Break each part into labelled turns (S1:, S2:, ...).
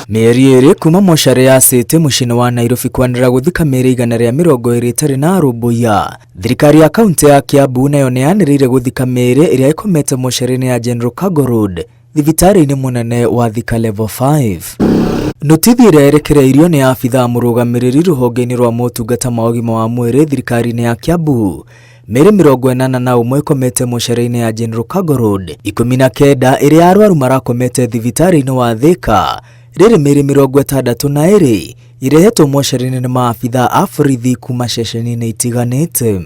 S1: Mĩeri ĩrĩ kuma mocarĩ ya City mũciĩ wa Nairobi kwanĩra gũthika mĩĩrĩ 120 ĩtarĩ na arũmbũiya. Thirikari ya kaunti ya Kiambu nayo nĩyanĩrĩire gũthika mĩĩrĩ ĩrĩa ĩkomete mocarĩ-inĩ ya General Cargo Road thibitarĩ-inĩ mũnene wa Thika Level 5. Notithi ĩrĩa yerekereirio nĩ abitha mũrũgamĩrĩri rũhonge-inĩ rwa motungata ma ũgima wa mwĩrĩ thirikari-inĩ ya Kiambu. Mĩĩrĩ 81 ĩkomete mocarĩ-inĩ ya General Cargo Road, 19 ĩrĩa arwaru marakomete thibitarĩ-inĩ wa Thika. Rĩrĩ mĩĩrĩ 62 irehetwo mocarĩ-inĩ nĩ maabitha a borithi kuma ceceni-inĩ itiganĩte.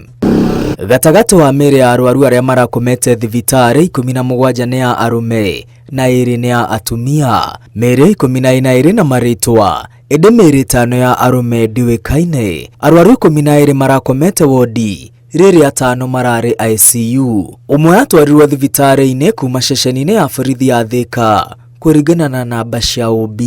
S1: Gatagatĩ wa mĩĩrĩ ya arwaru arĩa marakomete thibitarĩ 17 nĩ ya arũme na 2 nĩ ya atumia. Mĩĩrĩ 12 na marĩtwa, ĩndĩ mĩĩrĩ 5 ya arũme ndĩũĩkaine. Arwaru 12 marakomete wodi, rĩrĩ 5 mararĩ ICU. Ũmwe atwarirwo thibitarĩ-inĩ kuma ceceni-inĩ ya borithi ya Thika kũringana na namba cia OB.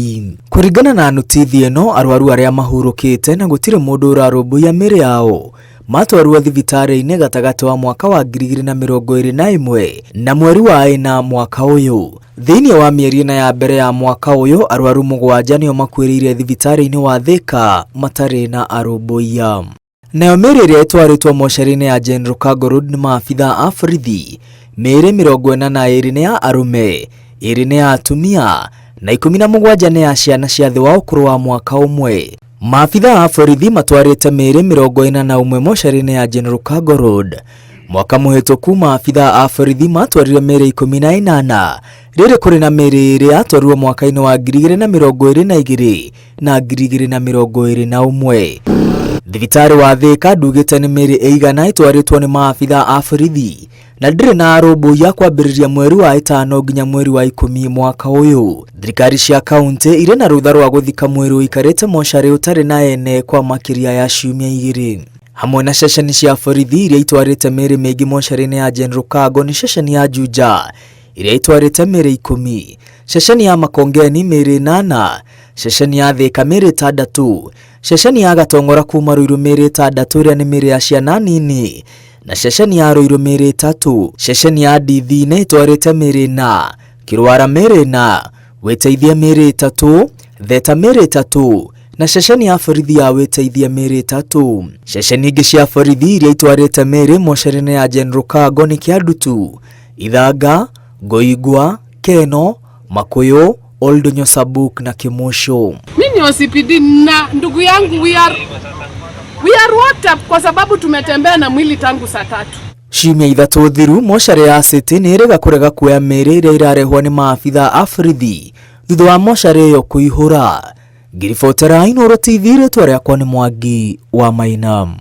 S1: Kũringana na notithi ĩno, arwaru arĩa mahurũkĩte na gũtirĩ mũndũ ũrarũmbũiya mĩĩrĩ yao matwarirwo thibitarĩ-inĩ gatagatĩ wa mwaka wa 2021 na mweri wa 4 mwaka ũyũ. Thĩinĩ wa mĩeri ĩna ya mbere ya mwaka ũyũ, arwaru 7 nĩo makuĩrĩire thibitarĩ-inĩ wa Thika matarĩ na arũmbũiya. Nayo mĩĩrĩ ĩrĩa ĩtwarĩtwo mocarĩ-inĩ ya General Cargo Road nĩ maabitha a borithi, mĩĩrĩ 42 nĩ ya arũme, 2 nĩ ya atumia na 17 nĩ ya ciana cia thĩ wa ũkũrũ wa mwaka ũmwe. Maabitha a borithi matwarĩte mĩĩrĩ 41 mocarĩ-inĩ ya General Cargo Road. Mwaka mũhĩtũku maabitha a borithi matwarire mĩĩrĩ 18, rĩrĩ kũrĩ na mĩĩrĩ ĩrĩa yatwarirwo mwaka-inĩ wa 2022 na 2021. Thibitarĩ wa Thika ndugĩte nĩ mĩĩrĩ ĩigana ĩtwarĩtwo nĩ maabitha a borithi na ndĩrĩ na arũmbũiya kwambĩrĩria mweri wa 5 nginya mweri wa 10 mwaka ũyũ. Thirikari cia kaunti irĩ na rũtha rwa gũthika mwĩrĩ ũikarĩte mocarĩ ũtarĩ na ene kwa makĩria ya ciumia 2. Hamwe na ceceni cia borithi iria itwarĩte mĩĩrĩ mĩingĩ mocarĩ-inĩ ya General Cargo nĩ ceceni ya Juja iria itwarĩte mĩĩrĩ 10, ceceni ya Makongeni mĩĩrĩ 8, ceceni ya Thika mĩĩrĩ 6, ceceni ya Gatongora kuma Ruiru mĩĩrĩ 6 ĩrĩa nĩ mĩĩrĩ ya ciana nini, na ceceni ya Ruiru mĩĩrĩ 3, ceceni ya Ndithi nĩ itwarĩte mĩĩrĩ 4, Kĩrwara mĩĩrĩ 4, Wĩteithie mĩĩrĩ 3, Theta mĩĩrĩ 3 na ceceni ya borithi ya Wĩteithie mĩĩrĩ 3. Ceceni ingĩ cia borithi iria itwarĩte mĩĩrĩ mocarĩ-inĩ ya General Cargo nĩ Kĩandutu, Ithanga, Ngoigwa, Keno, Makuyu, Oldonyo Sabuk na Kimosho.
S2: Mimi ni OCPD na ndugu yangu we are what up kwa sababu tumetembea na mwili tangu saa 3.
S1: Ciumia 3 thiru mocarĩ ya City nĩ ĩrĩga kũrega kuoya mĩĩrĩ ĩrĩa irarehwo nĩ maabitha a borithi thutha wa mocarĩ ĩyo kũihũra. Ngiribotera Inooro TV, rĩtwa rĩakwa nĩ Mwangi wa Mainam.